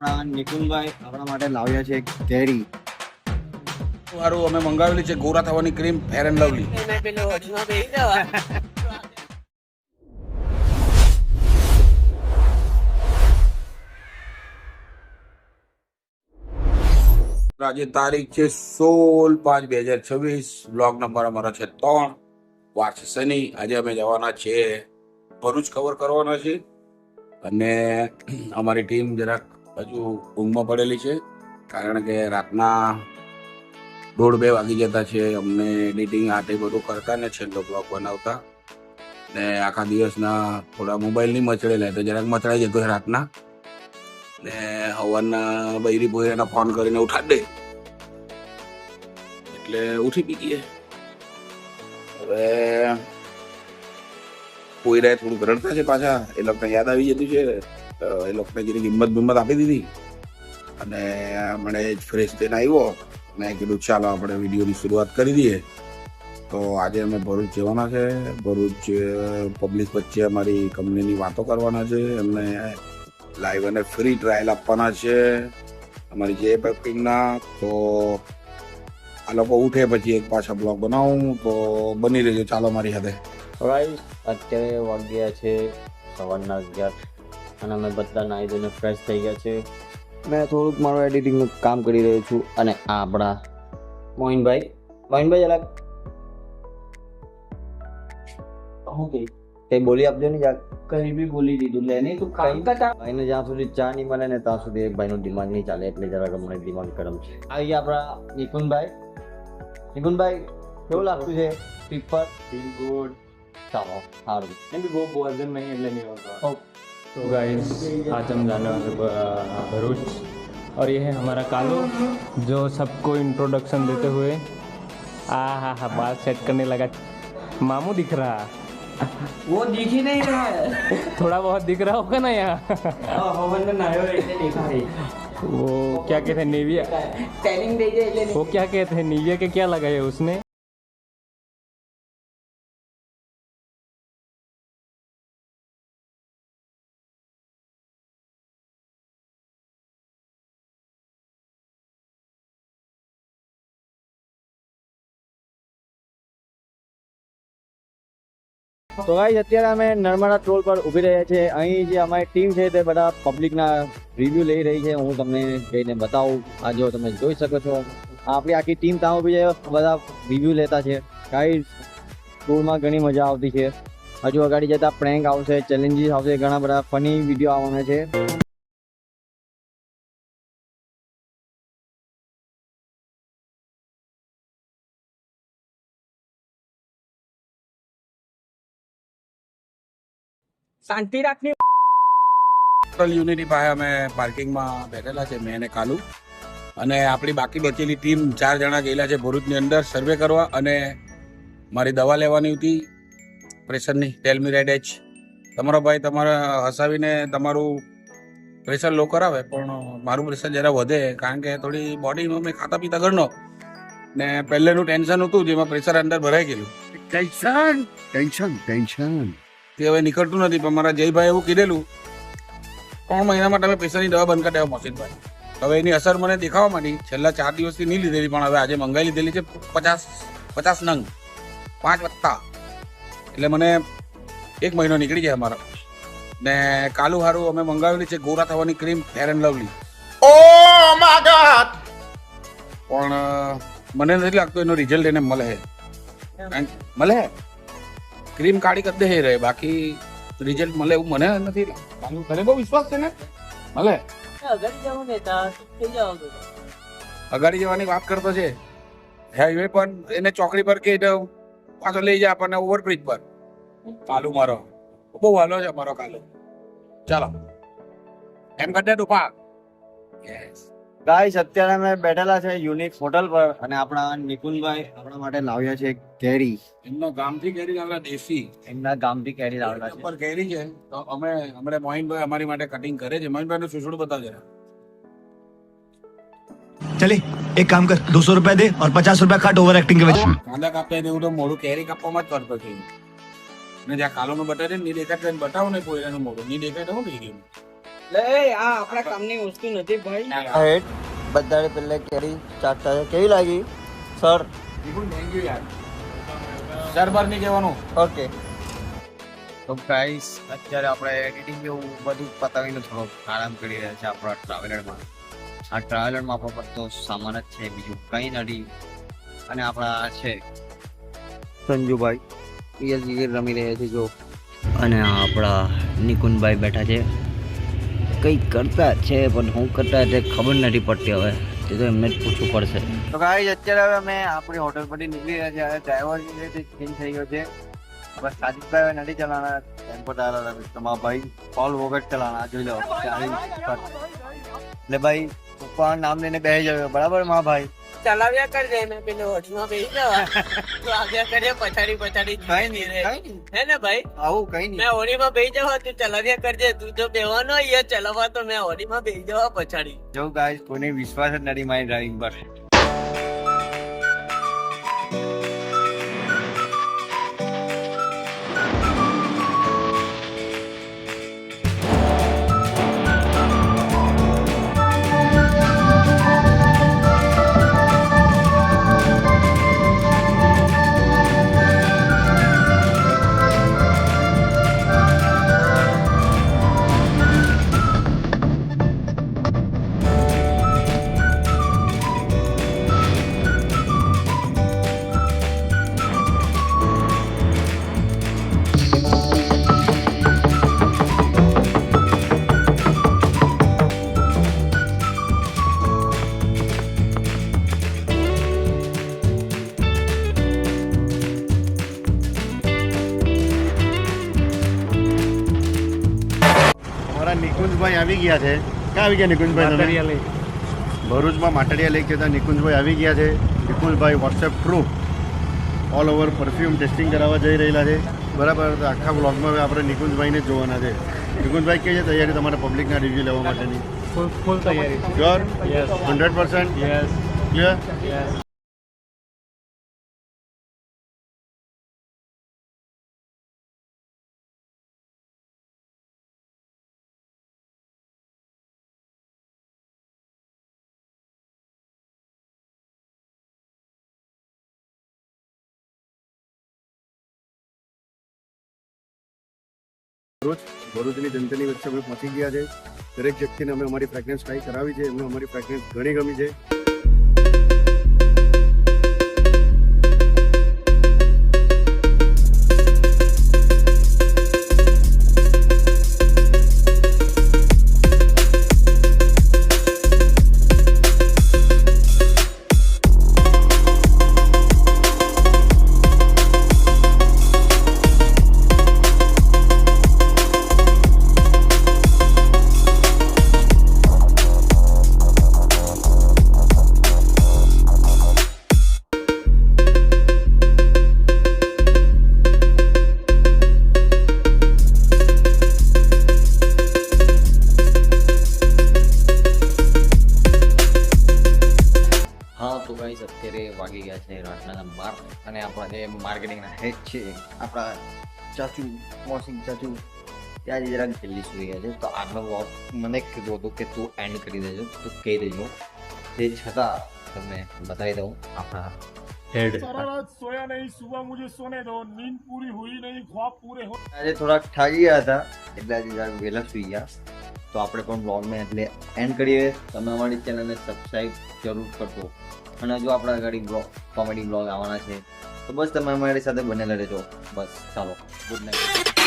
નિકુંજભાઈ આપણા માટે લાવ્યા છે કેરી. સારું અમે મંગાવેલી છે ગોરા થવાની ક્રીમ ફેર એન્ડ લવલી. આજે તારીખ છે 16/5/2026. બ્લોગ નંબર અમારો છે 3. વાર છે શનિ. આજે અમે જવાના છે ભરૂચ કવર કરવાના છે અને અમારી ટીમ જરાક હજુ ઊંઘમાં પડેલી છે કારણ કે રાતના 1:30-2 વાગી જતા છે અમને એડિટિંગ આટે બધું કરતા ને છેલ્લો બ્લોગ બનાવતા ને આખા દિવસના થોડા મોબાઈલ નહીં મચડેલા તો જરાક મચડાઈ જતો રાતના ને હવારના બૈરી બોયરાને ફોન કરીને ઉઠાડી દે એટલે ઉઠી પી ગઈએ. હવે પોયરાએ થોડુંક રડતા છે પાછા, એ લોકોને યાદ આવી જતું છે, એ લોકોને જેની હિંમત આપી દીધી અને મને જ ફ્રેશ થઈને આવ્યો. મેં કીધું ચાલો આપણે વિડીયોની શરૂઆત કરી દઈએ. તો આજે અમે ભરૂચ જવાના છે. ભરૂચ પબ્લિક વચ્ચે અમારી કંપનીની વાતો કરવાના છે, એમને લાઈવ અને ફ્રી ટ્રાયલ આપવાના છે અમારી જે પેકિંગના. તો આ લોકો ઉઠે પછી એક પાછા બ્લોગ બનાવું તો બની રહેજો. ચાલો મારી સાથે. ગાઈસ અત્યારે વાગ્યા છે 11:15 અને અમે બધા નાહી ધોઈને ફ્રેશ થઈ ગયા છે. મેં થોડુંક મારું એડિટિંગનું કામ કરી રહ્યો છું અને આ આપણા મોહિનભાઈ જરાક શું કે કઈ બોલી આપજો ને યાર. કઈ બી બોલી દીધું લે નહીં તું કામ કર. ભાઈને જ્યાં સુધી ચા નહીં મળે ને ત્યાં સુધી એક ભાઈનું દિમાગ નહીં ચાલે, એટલે જરાક અમને દિમાગ ગરમ છે. આવી ગયા આપણા નિકુંજભાઈ કેવું લાગતું છે ટ્રીપ પર? Feel good. ચાલો સારું. नहीं भी वो वजन नहीं એટલે नहीं होगा. तो गाइस आज हम जाने वाले भरूच और ये है हमारा कालू जो सबको इंट्रोडक्शन देते हुए हाँ बाल सेट करने लगा. मामू दिख रहा. वो दिख ही नहीं रहा है. थोड़ा बहुत दिख रहा होगा ना यहाँ. हमने नायो એટલે देखा है. वो क्या कहते हैं नेविया. ट्रेनिंग दे दे એટલે वो क्या कहते हैं नेविया के क्या लगाया उसने. તો ગાઈસ અત્યારે અમે નર્મદા ટોલ પર ઊભી રહ્યા છે. અહીં જે અમારી ટીમ છે તે બધા પબ્લિકના રિવ્યૂ લઈ રહી છે. હું તમને જઈને બતાવું. આ જો તમે જોઈ શકો છો આપણી આખી ટીમ ત્યાં ઊભી છે, બધા રિવ્યૂ લેતા છે. ગાઈસ ટૂરમાં ઘણી મજા આવતી છે. હજુ અગાડી જતા પ્રેન્ક આવશે, ચેલેન્જીસ આવશે, ઘણા બધા ફની વિડીયો આવવાના છે. શાંતિ રાખની. યુનિટી પાસે અમે પાર્કિંગમાં બેઠેલા છે, મેં અને કાલુ અને આપણી બાકી બચેલી ટીમ 4 જણા ગયેલા છે ભરૂચની અંદર સર્વે કરવા અને મારી દવા લેવાની હતી પ્રેશરની. ટેલ મી રેડ એચ. તમારો ભાઈ તમારા હસાવીને તમારું પ્રેશર લો કરાવે, પણ મારું પ્રેશર જરા વધે કારણ કે થોડી બોડીમાં મેં ખાતા પીતા ઘરનો ને પહેલેનું ટેન્શન હતું જેમાં પ્રેશર અંદર ભરાઈ ગયેલું. ટેન્શન તે હવે નીકળતું નથી. પણ મારા જયભાઈ એવું કીધેલું 3 મહિનામાં તમે પ્રેશરની દવા બંધ કરી દેવા મોસીનભાઈ. હવે એની અસર મને દેખાવા માંડી. છેલ્લા 4 દિવસથી નહીં લીધેલી, પણ હવે આજે મંગાવી લીધેલી છે 50 નંગ 5 વત્તા, એટલે મને 1 મહિનો નીકળી જાય અમારો. ને કાલુ હારું અમે મંગાવેલી છે ગોરા થવાની ક્રીમ ફેર એન્ડ લવલી. પણ મને નથી લાગતું એનો રિઝલ્ટ એને મળે. ક્રીમ કાઢી કરી દે રહે, બાકી રિઝલ્ટ મળે એવું મને નથી લાગતું. તને બહુ વિશ્વાસ છે ને મળે? અગાડી જાવ ને તા થઈ જાવ તો અગાડી જવાની વાત કરતો છે હાઈવે પર, એને ચોકડી પર કે પાછો લઈ જાય આપણને ઓવરબ્રિજ પર. કાલુ મારો બહુ હાલો છે મારો કાલુ. ચાલો એમ કરતે ટુપા. ગાઈસ અત્યારે અમે બેઠેલા છે યુનિક હોટલ પર અને આપણા નિકુંજભાઈ આપણા માટે લાવ્યા છે કેરી. એમનો ગામથી કેરી લાવેલા દેશી. એમના ગામથી કેરી લાવેલા છે. ઉપર કેરી છે તો અમે હમણાં મોહિનભાઈ અમારી માટે કટિંગ કરે છે. મોહિનભાઈ નું સુસડું બતાવજે. चले एक काम कर 200 रुपया दे और 50 रुपया काट ओवर एक्टिंग के वजह से. કાંદા કાપતા એવું તો મોડું કેરી કાપવામાં જ કરતો છે. ને જ્યાં કાલોનું બટાટે નહીં દેખાય બતાવો ને પોયરાનું મોડું નહીં દેખાય તો શું થઈ ગયું? લે આ આપણા કામની વસ્તુ નથી ભાઈ. હેડ બધાને પહેલા કેરી ચાટતા છે. કેવી લાગી સર? સરબર નહીં કહેવાનું. ઓકે. તો ગાઈસ અત્યારે આપણે એડિટિંગ એવું બધું પતાવીને થોડો આરામ કરી રહ્યા છે આપણા ટ્રાવેલરમાં. આ ટ્રાવેલરમાં આપણો બધો સામાન જ છે, બીજું કંઈ નથી. અને આપણા છે સંજુભાઈ PSG રમી રહ્યા છે જો, અને આપણા નિકુંજભાઈ બેઠા છે, કંઈક કરતા છે પણ હું કરતા છે ખબર નથી પડતી. હવે તે તો એમને જ પૂછવું પડશે. તો ગાઈસ અત્યારે હવે અમે આપણી હોટલ પરથી નીકળી રહ્યા છે. ડ્રાઈવર જે છે ચેન્જ થઈ ગયો છે. બસ સાજીદભાઈ નથી ચલાના, ટેમ્પો ડાલા તમારા ભાઈ પોલ વોગટ ચલાના. જોઈ લો એટલે ભાઈ પપ્પા નામ લઈને બેસી જાવ બરાબર માં ભાઈ. ચલાવ્યા કરજે મેં પેલો હોટમાં બેસી જવા તો આવ્યા કરે પછાડી પછાડી કઈ નહીં રે, હે ને ભાઈ? આવું કઈ નહીં. મેં હોડીમાં બેસી જવા તું ચલાવ્યા કરજે. તું જો બેવાનો અહીંયા ચલાવવા તો મેં હોડીમાં બેસી જવા પછાડી. જો ગાઈસ કોઈને વિશ્વાસ જ નથી મારી ડ્રાઇવિંગ પર. અમારા નિકુંજભાઈ આવી ગયા છે. ક્યાં આવી ગયા નિકુંજભાઈ? તમે ભરૂચમાં માટડિયા લેક જતા નિકુંજભાઈ આવી ગયા છે. Nikunjbhai WhatsApp through all over perfume testing કરાવવા જઈ રહેલા છે. બરાબર. તો આખા બ્લોગમાં હવે આપણે નિકુંજભાઈને જ જોવાના છે. નિકુંજભાઈ કઈ છે તૈયારી તમારા પબ્લિકના રિવ્યૂ લેવા માટેની? ફૂલ તૈયારી. Sure? Yes 100%? Yes clear? Yes. ભરૂચની જનતાની વચ્ચે અમે પહોંચી ગયા છે. દરેક વ્યક્તિને અમે અમારી ફ્રેગ્રન્સ ટ્રાય કરાવી છે. એમને અમારી ફ્રેગ્રન્સ ઘણી ગમી છે. તો ગાઈસ અત્યારે વાગી ગયા છે રાતના 12 અને આપણા જે માર્કેટિંગના હેડ છે આપણા ચાચુ મોસિંગ ચાચુ ત્યાં જ જરાક જલ્દી સુઈ ગયા છે. તો આગળ વોક મને કીધું હતું કે તું એન્ડ કરી દેજો, તો કહી દેજો. તે છતાં તમને બતાવી દઉં આપણા હેડ सोया नहीं, सुबह मुझे सोने दो, नींद पूरी हुई नहीं, ख्वाब पूरे हो. આજે થોડાક થાકી ગયા હતા એટલે આજે જરાક વહેલા સુઈ ગયા. તો આપણે પણ બ્લોગને એટલે એન્ડ કરીએ. તમે અમારી ચેનલને સબસ્ક્રાઈબ જરૂર કરજો. અને જો આપણા આગળ કોમેડી બ્લોગ આવવાના છે તો બસ તમે અમારી સાથે બનેલા રહેજો. બસ ચાલો, ગુડ નાઇટ.